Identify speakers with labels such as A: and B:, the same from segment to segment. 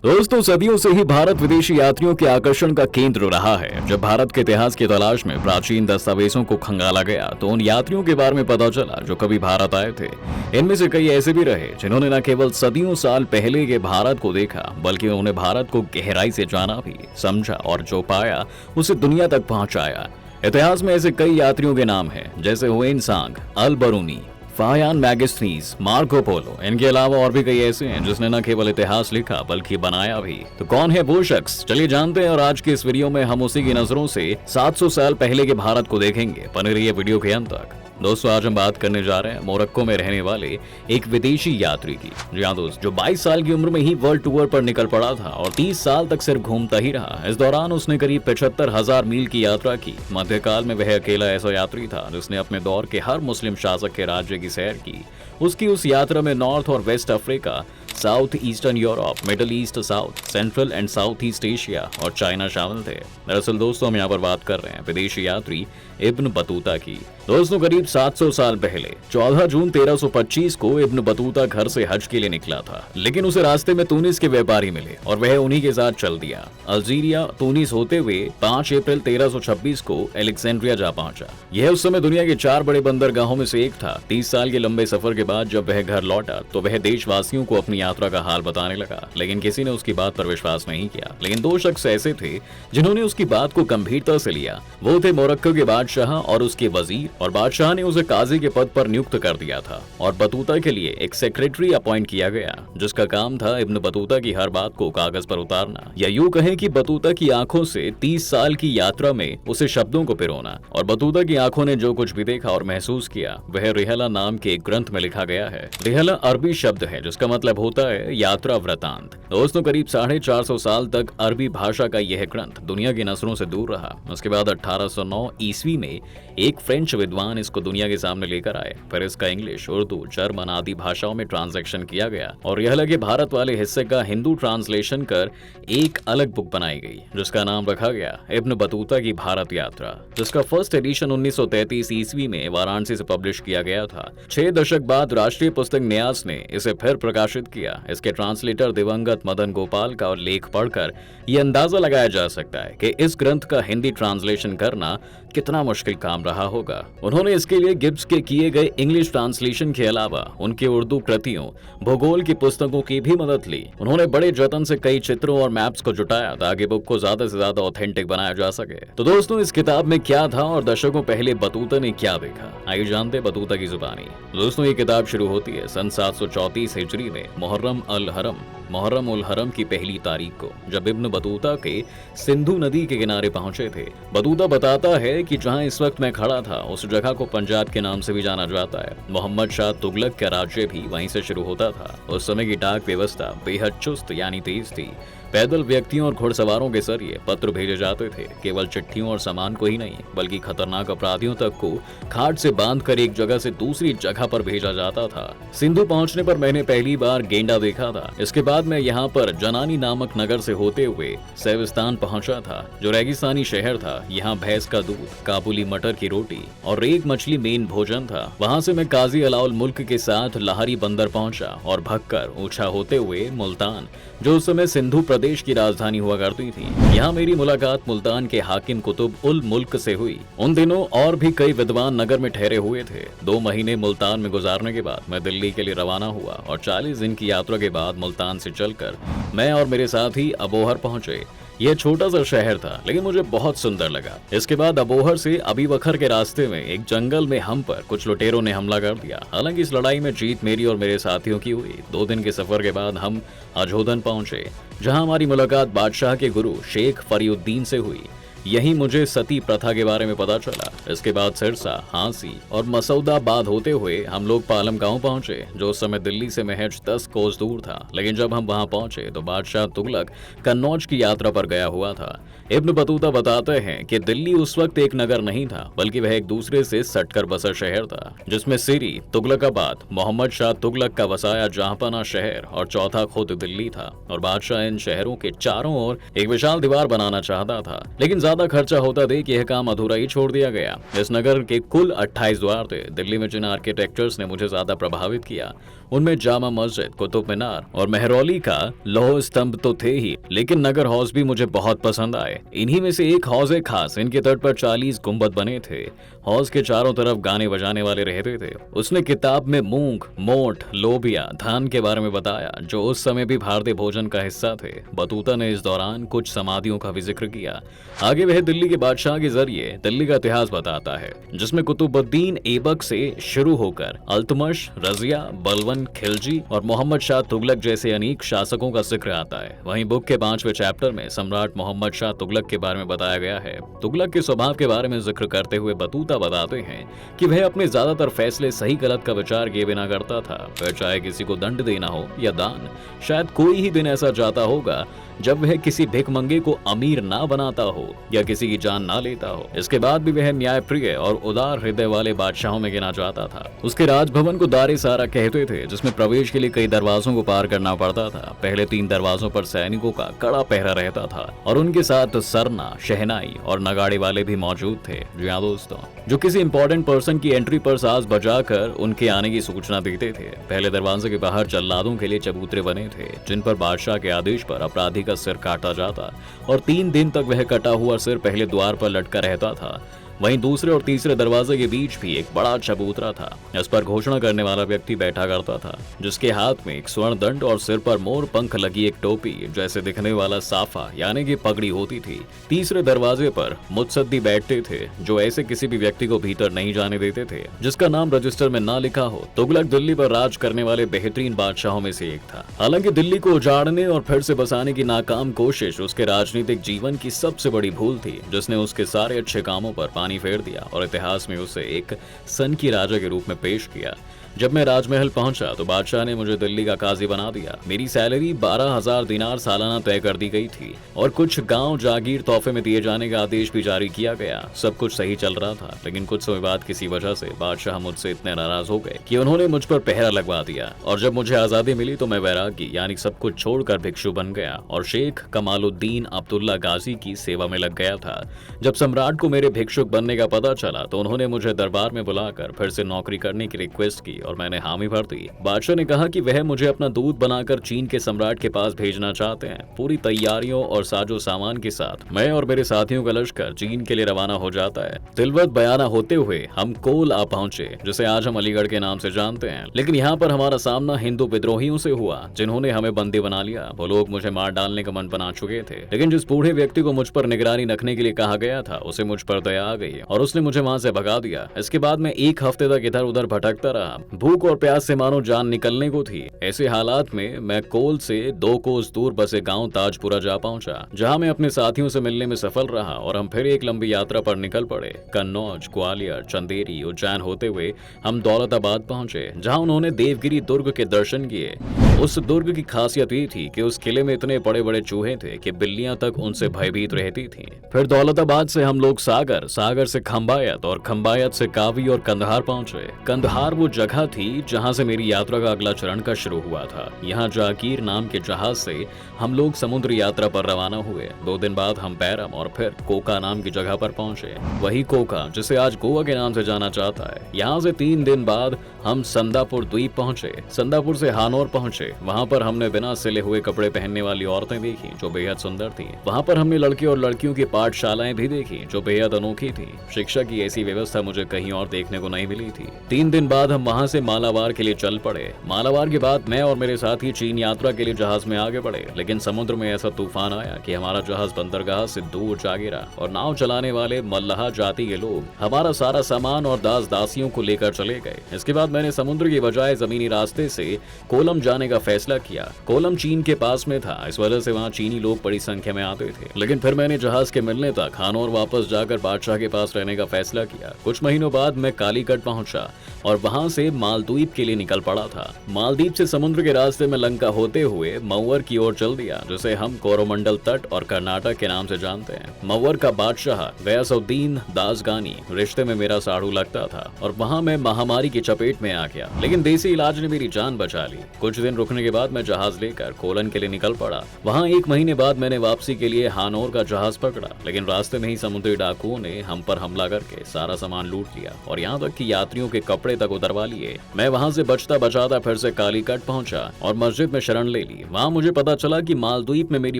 A: दोस्तों, सदियों से ही भारत विदेशी यात्रियों के आकर्षण का केंद्र रहा है। जब भारत के इतिहास की तलाश में प्राचीन दस्तावेजों को खंगाला गया तो उन यात्रियों के बारे में पता चला जो कभी भारत आए थे। इनमें से कई ऐसे भी रहे जिन्होंने न केवल सदियों साल पहले के भारत को देखा, बल्कि उन्होंने भारत को गहराई से जाना भी, समझा और जो पाया उसे दुनिया तक पहुंचाया। इतिहास में ऐसे कई यात्रियों के नाम हैं, जैसे हुएन सांग, अल बरूनी, फायान मैगस्थनीज, मार्को पोलो। इनके अलावा और भी कई ऐसे हैं जिसने न केवल इतिहास लिखा बल्कि बनाया भी। तो कौन है वो शख्स, चलिए जानते हैं। और आज के इस वीडियो में हम उसी की नजरों से 700 साल पहले के भारत को देखेंगे। बने रहिए वीडियो के अंत तक। दोस्तों, आज हम बात करने जा रहे हैं मोरक्को में रहने वाले एक विदेशी यात्री की। जी हाँ दोस्त, जो 22 साल की उम्र में ही वर्ल्ड टूर पर निकल पड़ा था और 30 साल तक सिर्फ घूमता ही रहा। इस दौरान उसने करीब 75,000 मील की यात्रा की। मध्यकाल में वह अकेला ऐसा यात्री था जिसने अपने दौर के हर मुस्लिम शासक के राज्य की सैर की। उसकी उस यात्रा में नॉर्थ और west Africa, south eastern Europe, middle east, south central and south east Asia और चाइना शामिल थे। दरअसल दोस्तों, हम यहाँ पर बात कर रहे हैं विदेशी यात्री इब्न बतूता की। दोस्तों, करीब 700 साल पहले 14 जून 1325 को इब्न बतूता घर से हज के लिए निकला था, लेकिन उसे रास्ते में तुनिस के व्यापारी मिले और वह उन्हीं के साथ चल दिया। अल्जीरिया, तुनिस होते हुए 5 अप्रैल 1326 को अलेक्जेंड्रिया जा पहुंचा। यह उस समय दुनिया के 4 बड़े बंदरगाहों में से एक था। 30 साल के लंबे सफर के बाद जब वह घर लौटा तो वह देशवासियों को अपनी यात्रा का हाल बताने लगा, लेकिन किसी ने उसकी बात पर विश्वास नहीं किया। लेकिन 2 शख्स ऐसे थे जिन्होंने उसकी बात को गंभीरता से लिया। वो थे मोरक्को के बादशाह और उसके वजीर, और बादशाह ने उसे काजी के पद पर नियुक्त कर दिया था और बतूता के लिए एक सेक्रेटरी अपॉइंट किया गया, जिसका काम था इब्न बतूता की हर बात को कागज पर उतारना, या यूं कहें कि बतूता की आंखों से 30 साल की यात्रा में उसे शब्दों को पिरोना। और बतूता की आंखों ने जो कुछ भी देखा और महसूस किया वह रिहला नाम के एक ग्रंथ में लिखा गया है। रिहला अरबी शब्द है जिसका मतलब होता है यात्रा वृतांत। दोस्तों, करीब 450 साल तक अरबी भाषा का यह ग्रंथ दुनिया की नजरों से दूर रहा। उसके बाद 1809 ईस्वी में एक फ्रेंच विद्वान इसको दुनिया के सामने लेकर आए। फिर इसका इंग्लिश, उर्दू, जर्मन आदि भाषाओं में ट्रांसलेशन किया गया और रिहला के भारत वाले हिस्से का हिंदू ट्रांसलेशन कर एक अलग बुक बनाई गई, जिसका नाम रखा गया इब्न बतूता की भारत यात्रा, जिसका फर्स्ट एडिशन 1933 ईस्वी में वाराणसी से पब्लिश किया गया था। 6 दशक बाद राष्ट्रीय पुस्तक न्यास ने इसे फिर प्रकाशित किया। इसके ट्रांसलेटर दिवंगत मदन गोपाल का लेख पढ़कर यह अंदाजा लगाया जा सकता है कि इस ग्रंथ का हिंदी ट्रांसलेशन करना कितना मुश्किल काम रहा होगा। उन्होंने इसके लिए गिब्स के किए गए इंग्लिश ट्रांसलेशन के अलावा उनके उर्दू कृतियों, भूगोल की पुस्तकों की भी मदद ली। उन्होंने बड़े जतन से कई चित्रों और मैप्स को जुटाया ताकि बुक को ज्यादा से ज्यादा ऑथेंटिक बनाया जा सके। तो दोस्तों, इस किताब में क्या था और दशकों पहले बतूता ने क्या देखा, आइए जानते बतूता की जुबानी। दोस्तों, ये किताब शुरू होती है सन 734 हिजरी में मुहर्रम उल हरम की पहली तारीख को, जब इब्न बतूता के सिंधु नदी के किनारे पहुंचे थे। बतूता बताता है कि जहां इस वक्त मैं खड़ा था उस जगह को पंजाब के नाम से भी जाना जाता है। मोहम्मद शाह तुगलक का राज्य भी वहीं से शुरू होता था। उस समय की डाक व्यवस्था बेहद चुस्त यानी तेज थी। पैदल व्यक्तियों और घुड़सवारों के जरिए पत्र भेजे जाते थे, केवल चिट्ठियों और सामान को ही नहीं बल्कि खतरनाक अपराधियों तक को खाट से बांधकर एक जगह से दूसरी जगह पर भेजा जाता था। सिंधु पहुंचने पर मैंने पहली बार गेंडा देखा था। इसके बाद मैं यहाँ पर जनानी नामक नगर से होते हुए सेविस्तान पहुंचा था, जो रेगिस्तानी शहर था। यहाँ भैंस का दूध, काबुली मटर की रोटी और रेग मछली मेन भोजन था। वहाँ से मैं काजी अलाउल मुल्क के साथ लाहौरी बंदर पहुंचा और भगकर ऊंचा होते हुए मुल्तान, जो उस समय सिंधु प्रदेश की राजधानी हुआ करती थी। यहाँ मेरी मुलाकात मुल्तान के हाकिम कुतुब उल मुल्क से हुई। उन दिनों और भी कई विद्वान नगर में ठहरे हुए थे। 2 महीने मुल्तान में गुजारने के बाद मैं दिल्ली के लिए रवाना हुआ और 40 दिन की यात्रा के बाद मुल्तान से चलकर मैं और मेरे साथी अबोहर पहुंचे। यह छोटा सा शहर था लेकिन मुझे बहुत सुंदर लगा। इसके बाद अबोहर से अबी बकर के रास्ते में एक जंगल में हम पर कुछ लुटेरों ने हमला कर दिया। हालांकि इस लड़ाई में जीत मेरी और मेरे साथियों की हुई। 2 दिन के सफर के बाद हम अजोधन पहुंचे, जहां हमारी मुलाकात बादशाह के गुरु शेख फरीउद्दीन से हुई। यहीं मुझे सती प्रथा के बारे में पता चला। इसके बाद सिरसा, हांसी और मसौदाबाद होते हुए हम लोग पालम गांव पहुंचे, जो उस समय दिल्ली से महज 10 कोस दूर था। लेकिन जब हम वहां पहुंचे तो बादशाह तुगलक कन्नौज की यात्रा पर गया हुआ था। इब्न बतूता बताते हैं कि दिल्ली उस वक्त एक नगर नहीं था, बल्कि वह एक दूसरे से सटकर बसा शहर था, जिसमें सिरी, तुगलकाबाद, मोहम्मद शाह तुगलक का वसाया जहांपना शहर और चौथा खुद दिल्ली था। और बादशाह इन शहरों के चारों ओर एक विशाल दीवार बनाना चाहता था, लेकिन ज्यादा खर्चा होता देख यह काम अधूरा ही छोड़ दिया गया। इस नगर के कुल 28 द्वार थे। दिल्ली में जिन आर्किटेक्चर्स ने मुझे ज्यादा प्रभावित किया उनमें जामा मस्जिद, कुतुब मीनार और मेहरौली का लौह स्तंभ तो थे ही, लेकिन नगर हौज भी मुझे बहुत पसंद आए। इन्हीं में से एक हौज खास, इनके तट पर 40 गुंबद बने थे। हौज के चारों तरफ गाने बजाने वाले रहते थे। उसने किताब में मूंग, मोठ, लोबिया, धान के बारे में बताया, जो उस समय भी भारतीय भोजन का हिस्सा थे। बतूता ने इस दौरान कुछ समाधियों का भी जिक्र किया। आगे वह दिल्ली के बादशाह के जरिए दिल्ली का इतिहास बताता है, जिसमें कुतुबुद्दीन ऐबक से शुरू होकर अल्तमश, रजिया, बलवन, खिलजी और मोहम्मद शाह तुगलक जैसे अनेक शासकों का जिक्र आता है। वहीं बुक के 5वें चैप्टर में सम्राट मोहम्मद शाह तुगलक के बारे में बताया गया है। तुगलक के स्वभाव के बारे में जिक्र करते हुए बतूता बताते हैं कि वह अपने ज्यादातर फैसले सही गलत का विचार किए बिना करता था। फिर चाहे किसी को दंड देना हो या दान, शायद कोई ही दिन ऐसा जाता होगा जब वह किसी भिखमंगे को अमीर ना बनाता हो या किसी की जान ना लेता हो। इसके बाद भी वह न्यायप्रिय और उदार हृदय वाले बादशाहों में गिना जाता था। उसके राजभवन को दारे सारा कहते थे, जिसमें प्रवेश के लिए कई दरवाजों को पार करना पड़ता था। पहले 3 दरवाजों पर सैनिकों का कड़ा पहरा रहता था और उनके साथ सरना, शहनाई और नगाड़े वाले भी मौजूद थे। जी हाँ दोस्तों, जो किसी इंपॉर्टेंट पर्सन की एंट्री पर साज बजाकर उनके आने की सूचना देते थे। पहले दरवाजे के बाहर जल्लादों के लिए चबूतरे बने थे, जिन पर बादशाह के आदेश पर अपराधी का सिर काटा जाता और 3 दिन तक वह कटा हुआ सिर पहले द्वार पर लटका रहता था। वहीं दूसरे और तीसरे दरवाजे के बीच भी एक बड़ा चबूतरा था। इस पर घोषणा करने वाला व्यक्ति बैठा करता था, जिसके हाथ में एक स्वर्ण दंड और सिर पर मोर पंख लगी एक टोपी जैसे दिखने वाला साफा यानी कि पगड़ी होती थी। तीसरे दरवाजे पर मुत्सद्दी बैठते थे, जो ऐसे किसी भी व्यक्ति को भीतर नहीं जाने देते थे जिसका नाम रजिस्टर में ना लिखा हो। तुगलक दिल्ली पर राज करने वाले बेहतरीन बादशाहों में से एक था। हालांकि दिल्ली को उजाड़ने और फिर से बसाने की नाकाम कोशिश उसके राजनीतिक जीवन की सबसे बड़ी भूल थी, जिसने उसके सारे अच्छे कामों पर पानी फेर दिया और इतिहास में उसे एक सन की राजा के रूप में पेश किया। जब मैं राजमहल पहुंचा तो बादशाह ने मुझे दिल्ली का काजी बना दिया। मेरी सैलरी 12,000 दिनार सालाना तय कर दी गई थी और कुछ गांव जागीर तोहफे में दिए जाने का आदेश भी जारी किया गया। सब कुछ सही चल रहा था, लेकिन कुछ समय बाद किसी वजह से बादशाह मुझसे इतने नाराज हो गए कि उन्होंने मुझ पर पहरा लगवा दिया। और जब मुझे आजादी मिली तो मैं वैरागी यानी सब कुछ छोड़कर भिक्षु बन गया और शेख कमालुद्दीन अब्दुल्ला गाजी की सेवा में लग गया था। जब सम्राट को मेरे भिक्षुक बनने का पता चला तो उन्होंने मुझे दरबार में बुलाकर फिर से नौकरी करने की रिक्वेस्ट की और मैंने हामी भर दी। बादशाह ने कहा कि वह मुझे अपना दूत बनाकर चीन के सम्राट के पास भेजना चाहते हैं। पूरी तैयारियों और साजो सामान के साथ मैं और मेरे साथियों का लश्कर चीन के लिए रवाना हो जाता है। तिलवत बयाना होते हुए हम कोल आ पहुंचे, जिसे आज हम अलीगढ़ के नाम से जानते हैं। लेकिन यहाँ पर हमारा सामना हिंदू विद्रोहियों से हुआ, जिन्होंने हमें बंदी बना लिया। वो लोग मुझे मार डालने का मन बना चुके थे, लेकिन जिस बूढ़े व्यक्ति को मुझ पर निगरानी रखने के लिए कहा गया था, उसे मुझ पर दया आ गई और उसने मुझे वहां से भगा दिया। इसके बाद मैं 1 हफ्ते तक इधर उधर भटकता रहा। भूख और प्यास से मानो जान निकलने को थी। ऐसे हालात में मैं कोल से 2 कोस दूर बसे गांव ताजपुरा जा पहुंचा, जहां मैं अपने साथियों से मिलने में सफल रहा और हम फिर एक लंबी यात्रा पर निकल पड़े। कन्नौज, ग्वालियर, चंदेरी, उज्जैन होते हुए हम दौलताबाद पहुंचे, जहां उन्होंने देवगिरी दुर्ग के दर्शन किए। उस दुर्ग की खासियत ये थी कि उस किले में इतने बड़े बड़े चूहे थे कि बिल्लियां तक उनसे भयभीत रहती थीं। फिर दौलताबाद से हम लोग सागर, सागर से खंबायत और खंबायत से कावी और कंधार पहुंचे। कंधार वो जगह थी जहां से मेरी यात्रा का अगला चरण का शुरू हुआ था। यहाँ जागीर नाम के जहाज से हम लोग समुद्र यात्रा पर रवाना हुए। 2 दिन बाद हम पैरम और फिर कोका नाम की जगह पर पहुंचे। वही कोका जिसे आज गोवा के नाम से जाना जाता है। यहाँ से 3 दिन बाद हम संदापुर द्वीप पहुंचे। संदापुर से हानौर पहुंचे। वहाँ पर हमने बिना सिले हुए कपड़े पहनने वाली औरतें देखी, जो बेहद सुंदर थी। वहाँ पर हमने लड़के और लड़कियों की पाठशालाएं भी देखी, जो बेहद अनोखी थी। शिक्षा की ऐसी व्यवस्था मुझे कहीं और देखने को नहीं मिली थी। 3 दिन बाद हम वहाँ से मालाबार के लिए चल पड़े। मालाबार के बाद मैं और मेरे साथी चीन यात्रा के लिए जहाज में आगे बढ़े, लेकिन समुद्र में ऐसा तूफान आया कि हमारा जहाज बंदरगाह से दूर जा गिरा और नाव चलाने वाले मल्लाह जाति के लोग हमारा सारा सामान और दास दासियों को लेकर चले गए। इसके बाद मैंने समुद्र की बजाय जमीनी रास्ते से कोलम जाने का फैसला किया। कोलम चीन के पास में था, इस वजह से वहाँ चीनी लोग बड़ी संख्या में आते थे। लेकिन फिर मैंने जहाज के मिलने तक हानौर वापस जाकर बादशाह के पास रहने का फैसला किया। कुछ महीनों बाद मैं कालीकट पहुंचा और वहां से मालदीव के लिए निकल पड़ा था। मालदीव से समुद्र के रास्ते में लंका होते हुए मऊर की ओर चल दिया, जिसे हम कोरोमंडल तट और कर्नाटक के नाम से जानते हैं। मऊर का बादशाह गयासुद्दीन दासगानी रिश्ते में मेरा साड़ू लगता था और वहां मैं महामारी की चपेट में आ गया, लेकिन देसी इलाज ने मेरी जान बचा ली। कुछ दिन रुकने के बाद मैं जहाज लेकर कोलन के लिए निकल पड़ा। वहाँ 1 महीने बाद मैंने वापसी के लिए हानौर का जहाज पकड़ा, लेकिन रास्ते में ही समुद्री डाकुओं ने हम पर हमला करके सारा सामान लूट लिया और यहाँ तक कि यात्रियों के कपड़े तक उतरवा लिए। लिए मैं वहाँ से बचता बचाता फिर से कालीकट पहुंचा और मस्जिद में शरण ले ली। वहाँ मुझे पता चला कि मालदीव में मेरी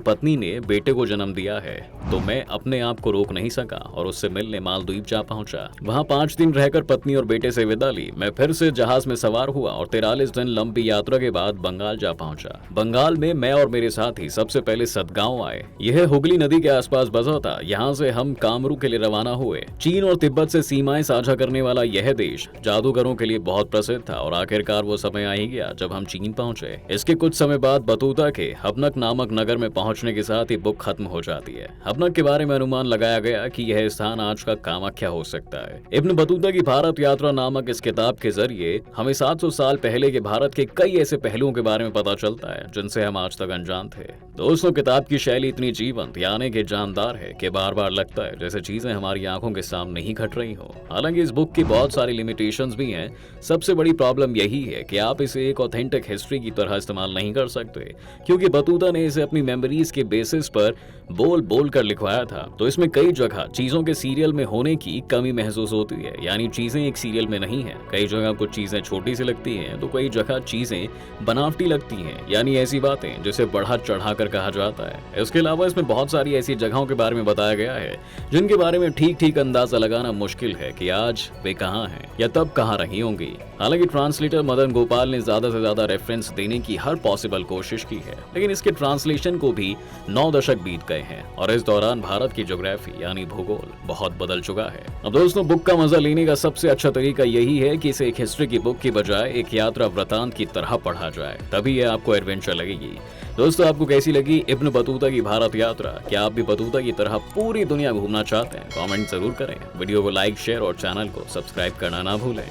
A: पत्नी ने बेटे को जन्म दिया है, तो मैं अपने आप को रोक नहीं सका और उससे मिलने मालदीव जा पहुंचा। वहाँ 5 दिन रहकर पत्नी और बेटे से विदा ली। मैं फिर से जहाज में सवार हुआ और 43 दिन लंबी यात्रा के बाद बंगाल जा पहुंचा। बंगाल में मैं और मेरे साथी सबसे पहले सतगांव आए। यह हुगली नदी के आसपास बसा था। यहाँ से हम कामरू के लिए रवाना हुए। चीन और तिब्बत से सीमाएं साझा करने वाला यह देश जादूगरों के लिए बहुत प्रसिद्ध था और आखिरकार वो समय आ ही गया जब हम चीन पहुंचे। इसके कुछ समय बाद बतूता के हबनक नामक नगर में पहुंचने के साथ ही बुक खत्म हो जाती है। हबनक के बारे में अनुमान लगाया गया कि यह स्थान आज का कामाख्या हो सकता है। इब्न बतूता की भारत यात्रा नामक इस किताब के जरिए हमें 700 साल पहले के भारत के कई ऐसे पहलुओं के बारे में पता चलता है जिनसे हम आज तक अनजान थे। दोस्तों, किताब की शैली इतनी जीवंत यानी कि जानदार है कि बार बार लगता है जैसे चीजें हमारी आंखों के सामने ही घट रही हो। हालांकि इस बुक की बहुत सारी लिमिटेशंस भी हैं। सबसे बड़ी प्रॉब्लम यही है कि आप इसे एक ऑथेंटिक हिस्ट्री की तरह इस्तेमाल नहीं कर सकते, क्योंकि बतूता ने इसे अपनी मेमोरीज के बेसिस पर बोल बोल कर लिखवाया था। तो इसमें कई जगह चीजों के सीरियल में होने की कमी महसूस होती है, यानी चीजें एक सीरियल में नहीं है। कई जगह कुछ चीजें छोटी सी लगती हैं तो कई जगह चीजें बनावटी लगती हैं, यानी ऐसी बातें जिसे बढ़ा चढ़ा कर कहा जाता है। इसके अलावा इसमें बहुत सारी ऐसी जगहों के बारे में बताया गया है जिनके बारे में ठीक ठीक अंदाजा लगाना मुश्किल है कि आज वे कहाँ हैं या तब कहाँ रही होंगी। हालांकि ट्रांसलेटर मदन गोपाल ने ज्यादा से ज्यादा रेफरेंस देने की हर पॉसिबल कोशिश की है, लेकिन इसके ट्रांसलेशन को भी 9 दशक बीत गए हैं और इस दौरान भारत की ज्योग्राफी यानी भूगोल बहुत बदल चुका है। अब दोस्तों, बुक का मजा लेने का सबसे अच्छा तरीका यही है कि इसे एक हिस्ट्री की बुक की बजाय एक यात्रा वृतांत की तरह पढ़ा जाए, तभी यह आपको एडवेंचर लगेगी। दोस्तों, आपको कैसी लगी इब्न बतूता की भारत यात्रा? क्या आप भी बतूता की तरह पूरी दुनिया घूमना चाहते हैं? कमेंट जरूर करें। वीडियो को लाइक, शेयर और चैनल को सब्सक्राइब करना ना भूलें।